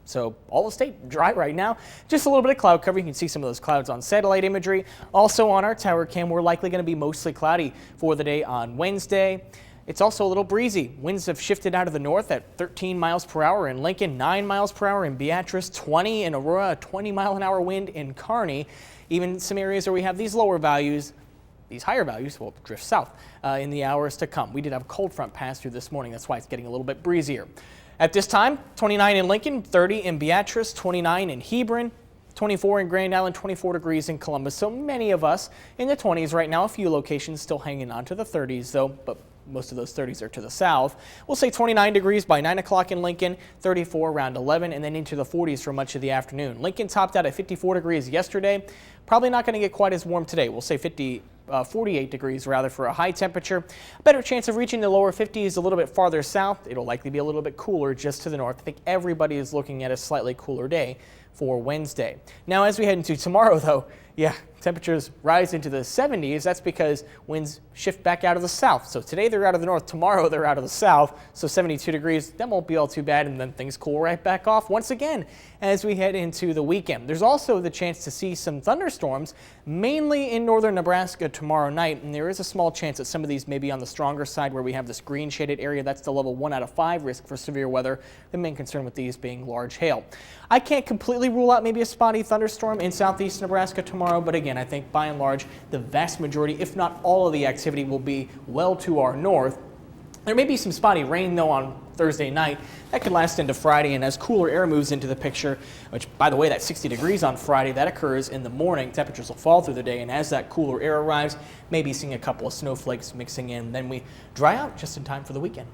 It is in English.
So all the state dry right now. Just a little bit of cloud cover. You can see some of those clouds on satellite imagery. Also on our tower cam, we're likely going to be mostly cloudy for the day on Wednesday. It's also a little breezy. Winds have shifted out of the north at 13 miles per hour in Lincoln, 9 miles per hour in Beatrice, 20 in Aurora, a 20-mile-an-hour wind in Kearney. Even some areas where we have these lower values, these higher values will drift south in the hours to come. We did have a cold front pass through this morning. That's why it's getting a little bit breezier. At this time, 29 in Lincoln, 30 in Beatrice, 29 in Hebron, 24 in Grand Island, 24 degrees in Columbus. So many of us in the 20s right now. A few locations still hanging on to the 30s though, but most of those 30s are to the south. We'll say 29 degrees by 9 o'clock in Lincoln, 34 around 11, and then into the 40s for much of the afternoon. Lincoln topped out at 54 degrees yesterday. Probably not going to get quite as warm today. We'll say 48 degrees rather for a high temperature. A better chance of reaching the lower 50s a little bit farther south. It'll likely be a little bit cooler just to the north. I think everybody is looking at a slightly cooler day for Wednesday. Now, as we head into tomorrow, though, yeah, temperatures rise into the 70s. That's because winds shift back out of the south. So today they're out of the north, tomorrow they're out of the south. So 72 degrees, that won't be all too bad, and then things cool right back off once again as we head into the weekend. There's also the chance to see some thunderstorms, mainly in northern Nebraska tomorrow night, and there is a small chance that some of these may be on the stronger side where we have this green shaded area. That's the level 1 out of 5 risk for severe weather. The main concern with these being large hail. I can't completely rule out maybe a spotty thunderstorm in southeast Nebraska tomorrow, but again, I think by and large, the vast majority, if not all of the activity will be well to our north. There may be some spotty rain though on Thursday night. That could last into Friday, and as cooler air moves into the picture, which by the way, that 60 degrees on Friday, that occurs in the morning. Temperatures will fall through the day, and as that cooler air arrives, maybe seeing a couple of snowflakes mixing in, then we dry out just in time for the weekend.